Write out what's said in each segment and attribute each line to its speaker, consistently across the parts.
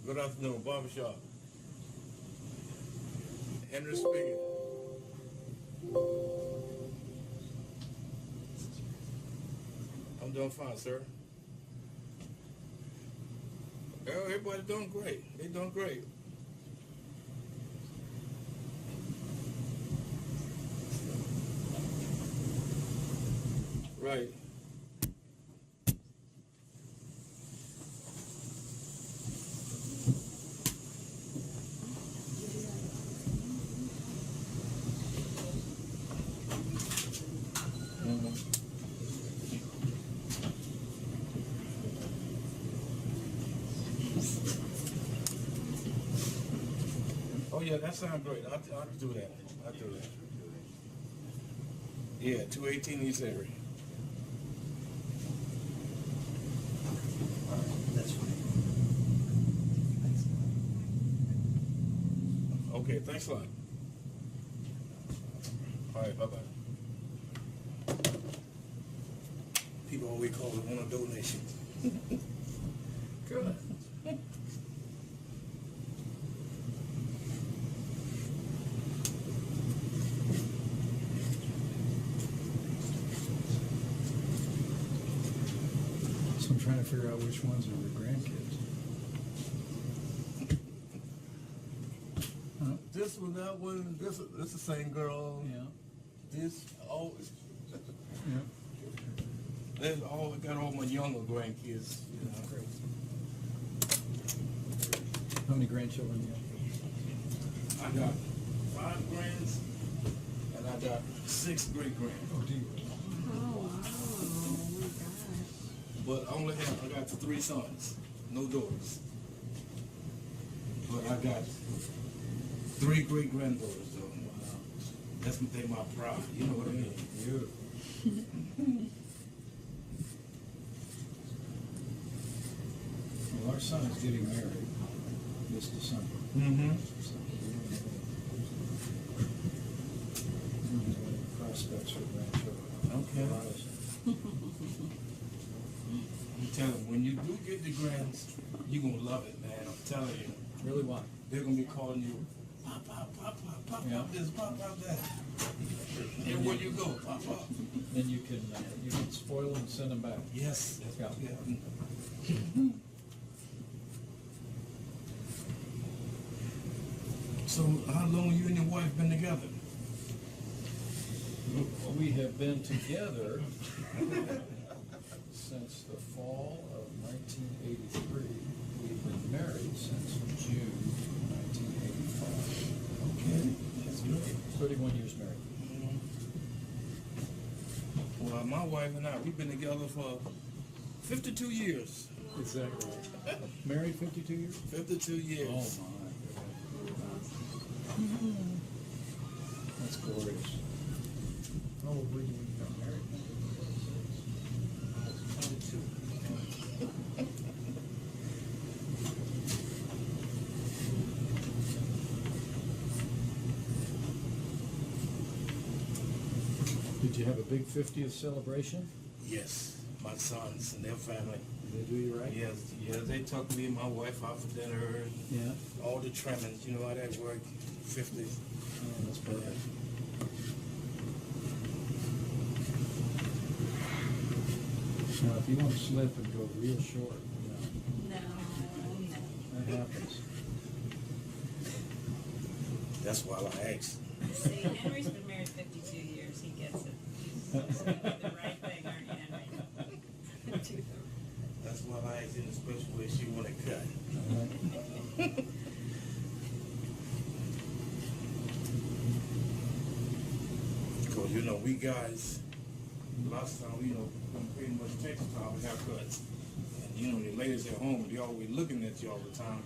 Speaker 1: Good afternoon, barbershop. Henry speaking. I'm doing fine, sir. Oh, everybody's doing great. They're doing great. Right. Oh yeah, that sounds great. I'll do that. I'll do that. Yeah, 218 East Avery.
Speaker 2: That's fine.
Speaker 1: Okay, thanks a lot. All right, bye-bye. People always call it want a donation. Good.
Speaker 3: So I'm trying to figure out which ones are the grandkids. Huh?
Speaker 1: This one, that one, this the same girl.
Speaker 3: Yeah.
Speaker 1: This, all,
Speaker 3: Yeah.
Speaker 1: there's all, I got all my younger grandkids, you know.
Speaker 3: Great. How many grandchildren do you have?
Speaker 1: I got 5 grands, and I got 6 great grands.
Speaker 3: Oh, do you?
Speaker 4: Oh my gosh.
Speaker 1: But I got 3 sons, no daughters. But I got 3 great granddaughters though. They my pride, you know what I mean?
Speaker 3: Beautiful. Well, our son is getting married this December.
Speaker 1: Mm-hmm.
Speaker 3: Prospects for grandchildren.
Speaker 1: Okay. I'm telling you, when you do get the grands, you're gonna love it, man. I'm telling you.
Speaker 3: Really what?
Speaker 1: They're gonna be calling you pop, pop, pop, pop, pop,
Speaker 3: Yeah.
Speaker 1: pop this, pop, pop that. Everywhere you go, pop, pop.
Speaker 3: Then you can spoil them and send them back.
Speaker 1: Yes.
Speaker 3: Yeah.
Speaker 1: So how long you and your wife been together?
Speaker 3: Well, we have been together since the fall of 1983. We've been married since June 1985.
Speaker 1: Okay, that's great.
Speaker 3: 31 years married.
Speaker 1: Well, my wife and I, we've been together for 52 years.
Speaker 3: Exactly. Married 52 years?
Speaker 1: 52 years.
Speaker 3: Oh my. That's glorious. How old were you when you got married?
Speaker 1: 22.
Speaker 3: Did you have a big 50th celebration?
Speaker 1: Yes, my sons and their family.
Speaker 3: Did they do you right?
Speaker 1: Yes, they took me and my wife out for dinner.
Speaker 3: Yeah.
Speaker 1: All the trimmings, you know how that works. 50.
Speaker 3: Oh, that's perfect. Now, if you want to slip and go real short,
Speaker 4: No.
Speaker 3: that happens.
Speaker 1: That's why I asked.
Speaker 4: See, Henry's been married 52 years. He gets it. He's doing the right thing, aren't you, Henry?
Speaker 1: That's why I asked in a special way she want to cut. Because, you know, we guys, last time, you know, we pretty much take the time with haircuts. And, you know, the ladies at home, they always looking at you all the time.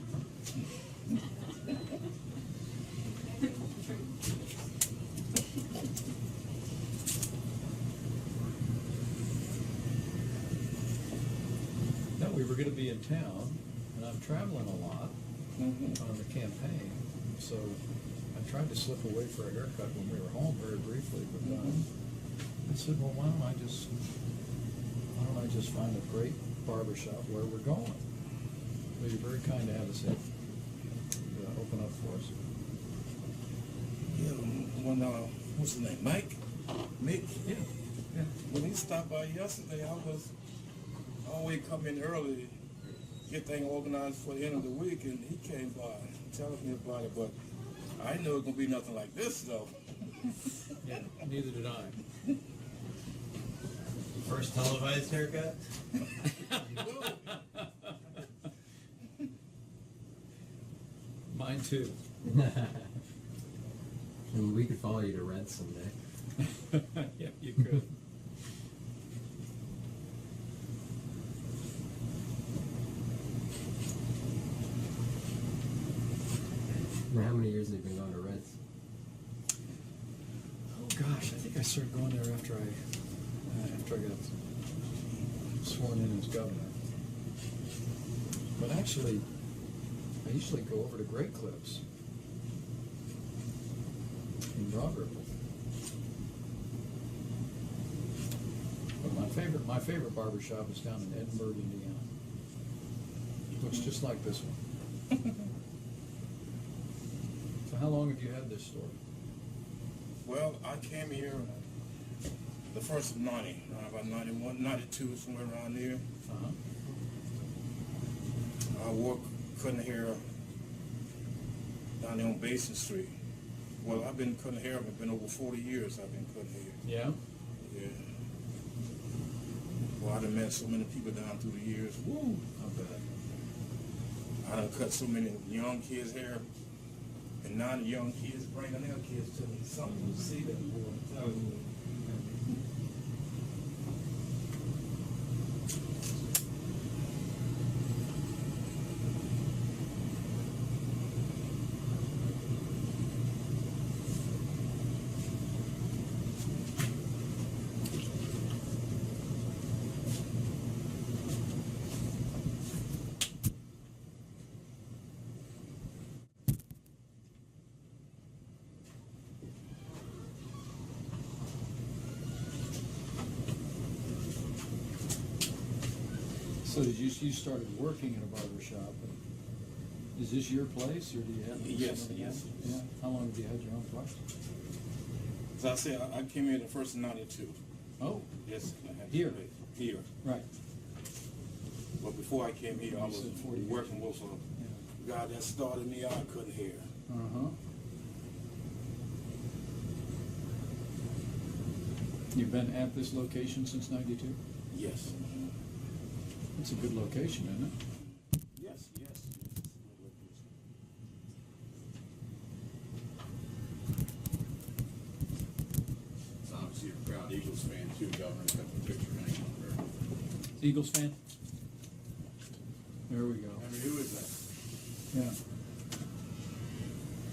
Speaker 3: No, we were going to be in town, and I'm traveling a lot on the campaign, so I tried to slip away for a haircut when we were home very briefly, but I said, well, why don't I just find a great barbershop where we're going? Well, you're very kind to have us in. Open up for us.
Speaker 1: Yeah, when, what's his name, Mike? Mick?
Speaker 3: Yeah. Yeah.
Speaker 1: When he stopped by yesterday, I always come in early, get things organized for the end of the week, and he came by telling me about it, but I didn't know it was going to be nothing like this, though.
Speaker 3: Yeah, neither did I.
Speaker 2: First televised haircut?
Speaker 3: Mine too.
Speaker 5: And we could follow you to Red someday.
Speaker 3: Yeah, you could.
Speaker 5: Now, how many years have you been going to Reds?
Speaker 3: Oh gosh, I think I started going there after I got sworn in as governor. But actually, I usually go over to Great Clips in Broad Ripple. But my favorite barber shop is down in Edinburgh, Indiana. Looks just like this one. So how long have you had this store?
Speaker 1: Well, I came here the first of 90, about 91, 92, somewhere around there.
Speaker 3: Uh-huh.
Speaker 1: I cutting hair down there on Basin Street. Well, I've been cutting hair, I've been over 40 years I've been cutting hair.
Speaker 3: Yeah?
Speaker 1: Yeah. Well, I done met so many people down through the years. Woo!
Speaker 3: I bet.
Speaker 1: I done cut so many young kids' hair, and now the young kids bringing their kids to me. Something to see that, boy, I'm telling you.
Speaker 3: So you started working in a barber shop. Is this your place, or do you have?
Speaker 1: Yes,
Speaker 3: somebody
Speaker 1: yes,
Speaker 3: else?
Speaker 1: yes.
Speaker 3: Yeah. How long have you had your own place?
Speaker 1: As I said, I came here the first of 92.
Speaker 3: Oh,
Speaker 1: Yes. I had
Speaker 3: Here?
Speaker 1: Here.
Speaker 3: right.
Speaker 1: But before I came here, I
Speaker 3: You
Speaker 1: was
Speaker 3: said 40 years.
Speaker 1: working with a guy that started me out cutting hair.
Speaker 3: Uh-huh. You've been at this location since '92?
Speaker 1: Yes.
Speaker 3: It's a good location, isn't it?
Speaker 1: Yes, yes, yes.
Speaker 6: It's obviously a proud Eagles fan too, Governor. Got the picture hanging up there.
Speaker 3: Eagles fan? There we go.
Speaker 6: Henry, who is that?
Speaker 3: Yeah.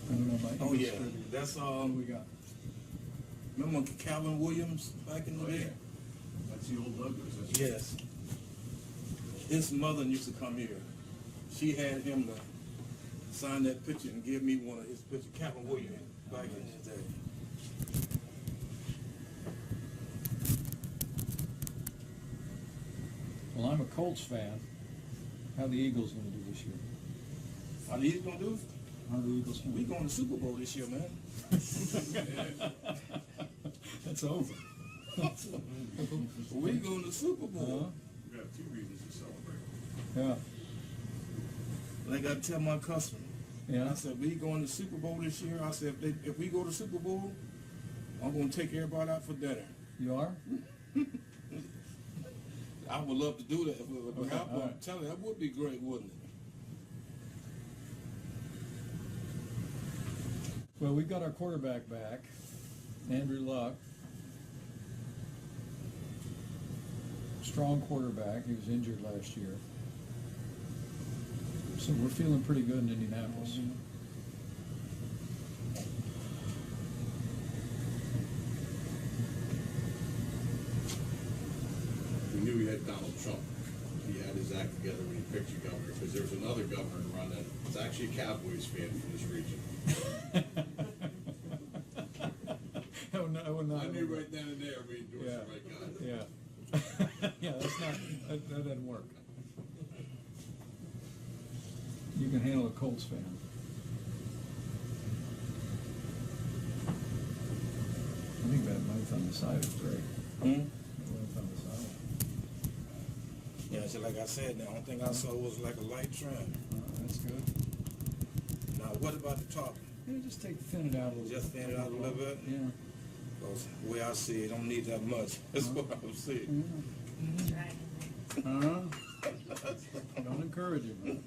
Speaker 3: I don't know my
Speaker 1: Oh,
Speaker 3: Eagles
Speaker 1: yeah.
Speaker 3: trivia.
Speaker 1: That's,
Speaker 3: What do we got?
Speaker 1: remember Calvin Williams back in the
Speaker 6: Oh,
Speaker 1: day?
Speaker 6: yeah. That's the old logos. That's
Speaker 1: Yes. His mother used to come here. She had him to sign that picture and give me one of his pictures, Calvin Williams, back in the day.
Speaker 3: Well, I'm a Colts fan. How are the Eagles gonna do this year?
Speaker 1: How the Eagles gonna do?
Speaker 3: How are the Eagles gonna
Speaker 1: We
Speaker 3: do?
Speaker 1: going to Super Bowl this year, man.
Speaker 3: That's over.
Speaker 1: We going to Super
Speaker 3: Uh-huh.
Speaker 1: Bowl.
Speaker 6: We have two reasons to celebrate.
Speaker 3: Yeah,
Speaker 1: And I gotta tell my customer.
Speaker 3: yeah.
Speaker 1: I said, we going to Super Bowl this year. I said, if we go to Super Bowl, I'm gonna take everybody out for dinner.
Speaker 3: You are?
Speaker 1: I would love to do that. But
Speaker 3: Okay, all
Speaker 1: I'm
Speaker 3: right.
Speaker 1: telling you, that would be great, wouldn't it?
Speaker 3: Well, we've got our quarterback back, Andrew Luck. Strong quarterback. He was injured last year. So we're feeling pretty good in Indianapolis.
Speaker 6: We knew we had Donald Trump. He had his act together when he picked you governor, because there was another governor to run that was actually a Cowboys fan from this region.
Speaker 3: I would not.
Speaker 6: I knew right then and there we endorsed the right guy.
Speaker 3: Yeah. Yeah, that's not, that doesn't work. can handle a Colts fan. I think that length on the side is great.
Speaker 1: Hmm?
Speaker 3: The length on the side.
Speaker 1: Yeah, so like I said, the only thing I saw was like a light trim.
Speaker 3: That's good.
Speaker 1: Now, what about the top?
Speaker 3: Yeah, just thin it out a little bit.
Speaker 1: Just thin it out a little bit?
Speaker 3: Yeah.
Speaker 1: Because the way I see it, don't need that much. That's what I'm seeing.
Speaker 4: Dragon.
Speaker 3: Don't encourage him.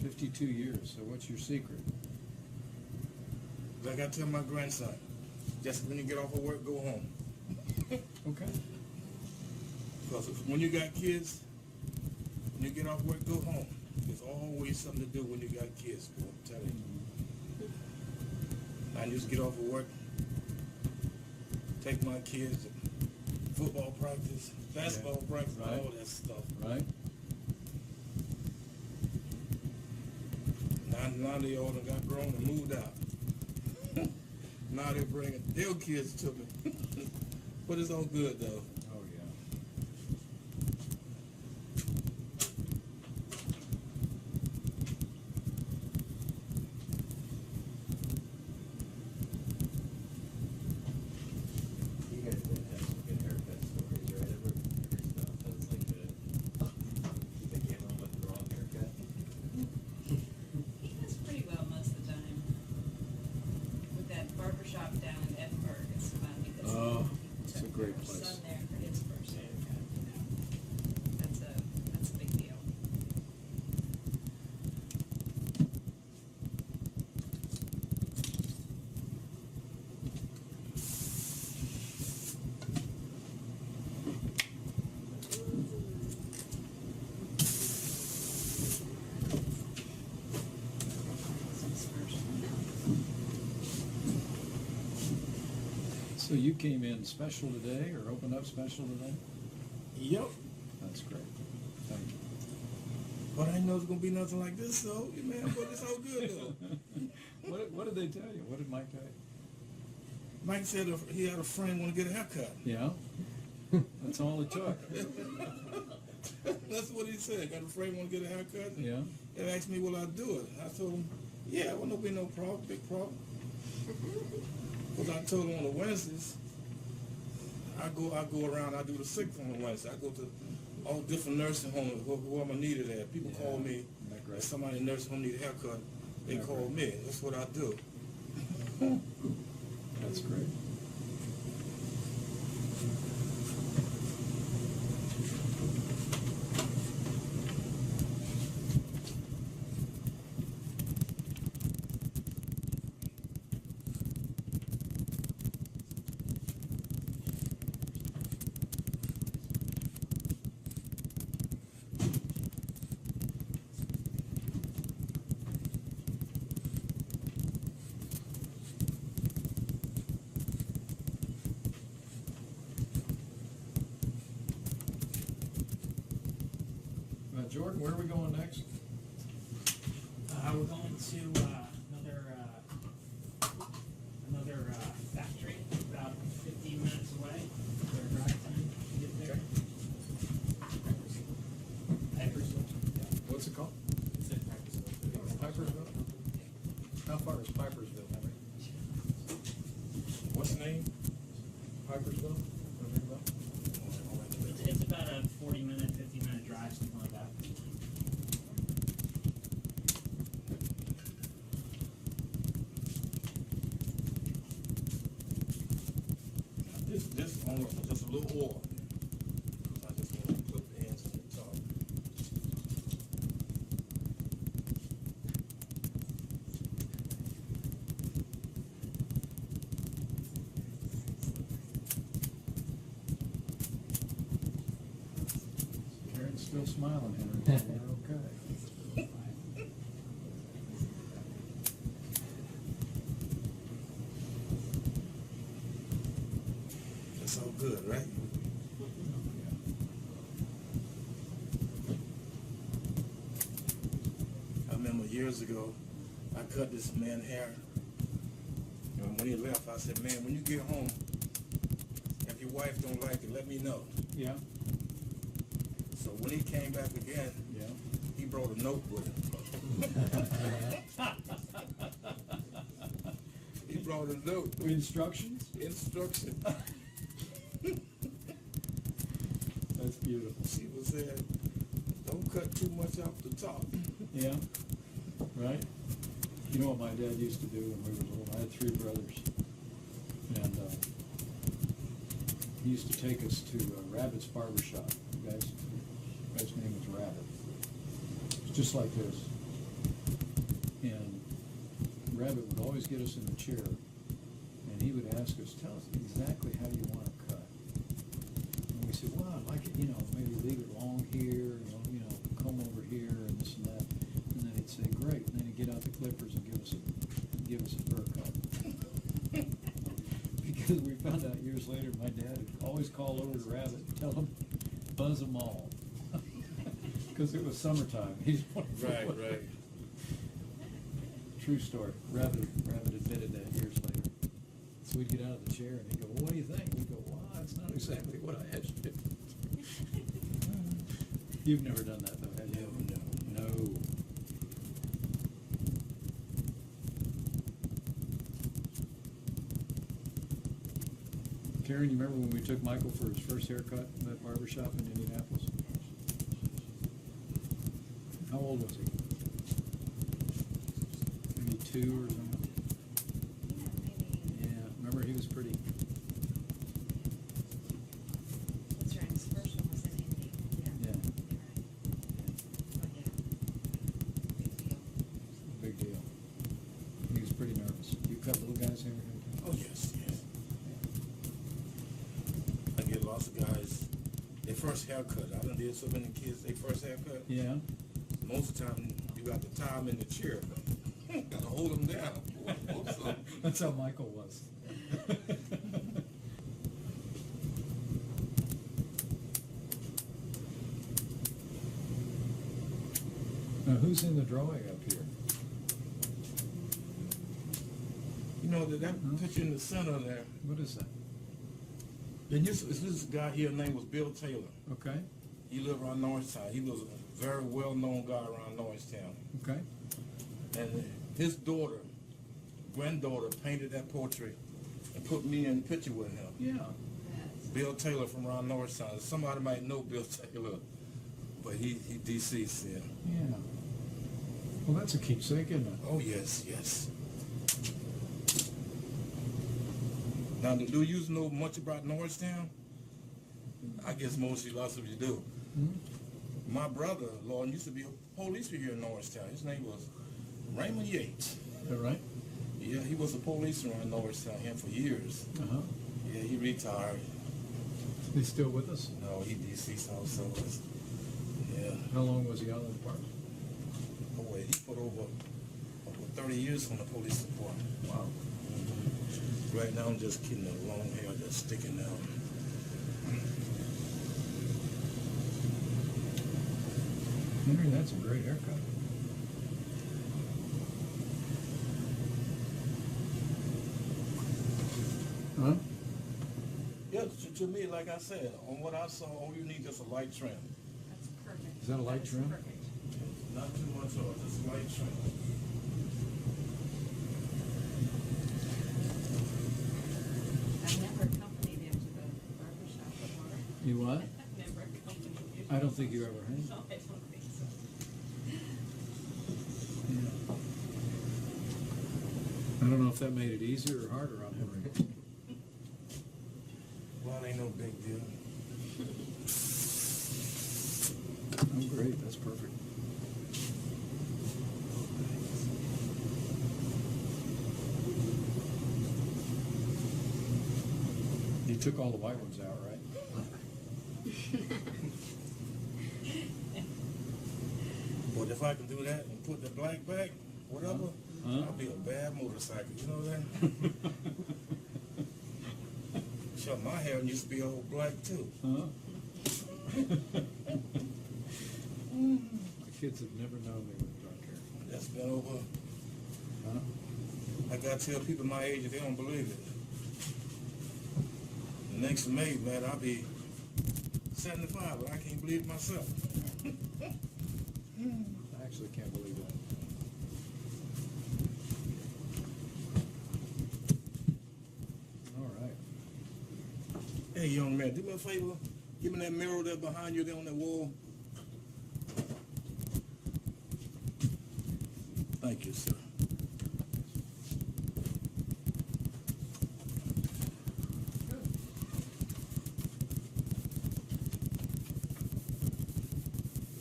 Speaker 3: 52 years, so what's your secret?
Speaker 1: Like I tell my grandson, just when you get off of work, go home.
Speaker 3: Okay.
Speaker 1: Because when you got kids, when you get off work, go home. There's always something to do when you got kids, boy, I'm telling you. I just get off of work, take my kids to football practice, basketball practice,
Speaker 3: Right.
Speaker 1: all that stuff.
Speaker 3: Right?
Speaker 1: Now they all done got grown and moved out. Now they're bringing their kids to me. But it's all good, though.
Speaker 3: Oh, yeah.
Speaker 2: You guys did have some good haircut stories, right? Every stuff that's like the came home with the wrong haircut.
Speaker 4: He does pretty well most of the time. With that barbershop down in Edinburgh, it's funny.
Speaker 3: Oh, it's a
Speaker 4: took
Speaker 3: great
Speaker 4: our
Speaker 3: place.
Speaker 4: son there for his first haircut, you know. That's a big deal.
Speaker 3: So you came in special today, or opened up special today?
Speaker 1: Yep.
Speaker 3: That's great. Thank you.
Speaker 1: But I know it's going to be nothing like this, though. Man, but it's all good, though.
Speaker 3: What did they tell you? What did Mike tell you?
Speaker 1: Mike said he had a friend want to get a haircut.
Speaker 3: Yeah? That's all it took.
Speaker 1: That's what he said. Got a friend want to get a haircut?
Speaker 3: Yeah?
Speaker 1: They asked me, will I do it? I told him, yeah, well, no be no problem, big problem. Because I told him on the Wednesdays, I go around, I do the sick on the Wednesday. I go to all different nursing homes, where I'm needed at. People
Speaker 3: Yeah.
Speaker 1: call me,
Speaker 3: Isn't that great?
Speaker 1: if somebody in nursing home need a haircut, they
Speaker 3: Yeah,
Speaker 1: call
Speaker 3: great.
Speaker 1: me. That's what I do.
Speaker 3: That's great. Jordan, where are we going next?
Speaker 7: We're going to another factory about 15 minutes away. Their drive time to get there. Pipersville.
Speaker 3: What's it called?
Speaker 7: It's in Pipersville.
Speaker 3: Pipersville? How far is Pipersville, Henry?
Speaker 1: What's the name?
Speaker 3: Pipersville?
Speaker 7: It's about a 40-minute, 50-minute drive, something like that.
Speaker 1: Just on just a little oil. I just want to put the ends on the top.
Speaker 3: Karen's still smiling, Henry. You're okay.
Speaker 1: It's all good, right? I remember years ago, I cut this man's hair. And when he left, I said, man, when you get home, if your wife don't like it, let me know.
Speaker 3: Yeah,
Speaker 1: So when he came back again,
Speaker 3: yeah.
Speaker 1: he brought a note with him. He brought a note.
Speaker 3: Instructions?
Speaker 1: Instruction.
Speaker 3: That's beautiful.
Speaker 1: She was saying, don't cut too much off the top.
Speaker 3: Yeah, right? You know what my dad used to do when we were little? I had 3 brothers. And he used to take us to Rabbit's barber shop. The guy's name was Rabbit. It's just like this. And Rabbit would always get us in a chair, and he would ask us, tell us exactly how you want to cut. And we said, well, I'd like it, maybe leave it long here, comb over here, and this and that. And then he'd say, great. And then he'd get out the clippers and give us a fur cut. Because we found out years later, my dad would always call over to Rabbit and tell him, buzz them all. Because it was summertime.
Speaker 1: Right.
Speaker 3: True story. Rabbit admitted that years later. So we'd get out of the chair and he'd go, well, what do you think? We'd go, well, that's not exactly what I asked you. You've never done that though, have you? No. Karen, you remember when we took Michael for his first haircut in that barber shop in Indianapolis? How old was he? Maybe 2 or something?
Speaker 4: Yeah, maybe.
Speaker 3: Yeah, remember he was pretty.
Speaker 4: That's right, his first one was in Indy.
Speaker 3: Yeah.
Speaker 4: You're right. Oh, yeah. Big deal.
Speaker 3: Big deal. He was pretty nervous. You cut little guys' hair?
Speaker 1: Oh, yes. I get lots of guys, their first haircut. I done did so many kids, their first haircut.
Speaker 3: Yeah.
Speaker 1: Most of the time, you got to tie them in the chair. Got to hold them down.
Speaker 3: That's how Michael was. Now, who's in the drawing up here?
Speaker 1: You know, that picture in the center there,
Speaker 3: What is that?
Speaker 1: this guy here, name was Bill Taylor.
Speaker 3: Okay,
Speaker 1: He lived around Norristown. He was a very well-known guy around Norristown.
Speaker 3: okay.
Speaker 1: And his daughter, granddaughter, painted that portrait and put me in the picture with him.
Speaker 3: Yeah.
Speaker 4: That's-
Speaker 1: Bill Taylor from around Norristown. Somebody might know Bill Taylor, but he deceased, yeah.
Speaker 3: Yeah. Well, that's a keepsake, isn't it?
Speaker 1: Oh, yes. Now, do you know much about Norristown? I guess lots of you do.
Speaker 3: Hmm?
Speaker 1: My brother, Lord, used to be a policeman here in Norristown. His name was Raymond Yates.
Speaker 3: Is that right?
Speaker 1: Yeah, he was a policeman around Norristown here for years.
Speaker 3: Uh-huh.
Speaker 1: Yeah, he retired.
Speaker 3: He's still with us?
Speaker 1: No, he deceased also. Yeah.
Speaker 3: How long was he on the department?
Speaker 1: Oh, wait, he put over 30 years on the police department.
Speaker 3: Wow.
Speaker 1: Right now, I'm just kidding. The long hair that's sticking out.
Speaker 3: Henry, that's a great haircut. Huh?
Speaker 1: Yeah, to me, like I said, on what I saw, all you need is a light trim.
Speaker 4: That's perfect.
Speaker 3: Is that a light
Speaker 4: That's
Speaker 3: trim?
Speaker 4: Perfect.
Speaker 1: Not too much oil, just a light trim.
Speaker 4: I've never accompanied him to the barber shop before.
Speaker 3: You what?
Speaker 4: I've never accompanied him.
Speaker 3: I don't think you ever have.
Speaker 4: No, I don't think so.
Speaker 3: Yeah. I don't know if that made it easier or harder on Henry.
Speaker 1: Well, it ain't no big deal.
Speaker 3: Oh, great, that's perfect. You took all the white ones out, right?
Speaker 1: But if I can do that and put the black back, whatever,
Speaker 3: Huh?
Speaker 1: I'll be a bad motorcycle. You know that? Sure, my hair used to be all black too.
Speaker 3: Huh? My kids have never known me with dark hair.
Speaker 1: That's been over.
Speaker 3: Huh?
Speaker 1: I gotta tell people my age if they don't believe it. Next May, man, I'll be 75, but I can't believe it myself.
Speaker 3: I actually can't believe that. All right.
Speaker 1: Hey, young man, do me a favor. Give me that mirror that's behind you there on that wall. Thank you, sir.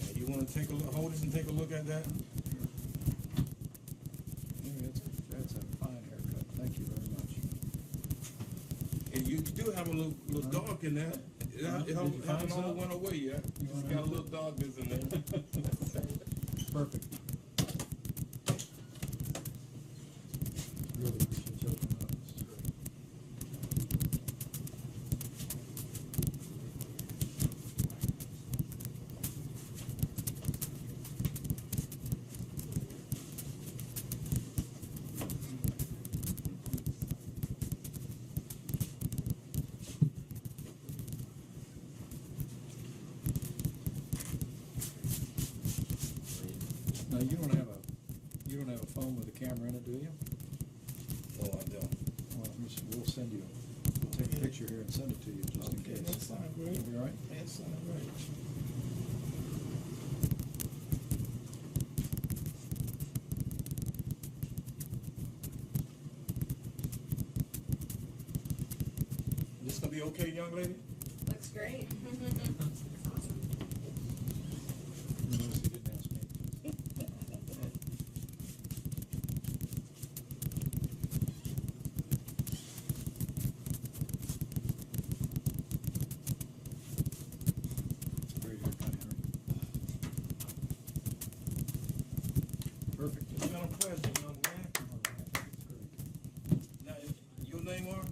Speaker 1: Yeah, you want to take a look, hold this and take a look at that?
Speaker 3: Yeah, that's a fine haircut. Thank you very much.
Speaker 1: And you do have a little dark in there. It
Speaker 3: Did you
Speaker 1: hasn't
Speaker 3: find
Speaker 1: all
Speaker 3: some?
Speaker 1: went away yet.
Speaker 3: You
Speaker 1: It's
Speaker 3: wanna-
Speaker 1: got a little darkness in there.
Speaker 3: Perfect. Really appreciate you opening up. This is great. Now, you don't have a phone with a camera in it, do you?
Speaker 1: Oh, I don't.
Speaker 3: Well, we'll send you, we'll take a picture here and send it to you just in
Speaker 1: Okay,
Speaker 3: case.
Speaker 1: that sounds great.
Speaker 3: That'll be all right?
Speaker 1: That sounds great. This gonna be okay, young lady?
Speaker 4: Looks great.
Speaker 3: You notice you didn't ask me. Great haircut, Henry. Perfect.
Speaker 1: It's been a pleasure, young man.
Speaker 3: All right, that's great.
Speaker 1: Now, your name are?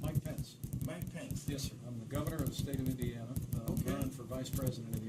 Speaker 3: Mike Pence.
Speaker 1: Mike Pence.
Speaker 3: Yes, sir. I'm the governor of the state of Indiana. I'm
Speaker 1: Okay.
Speaker 3: running for vice president of the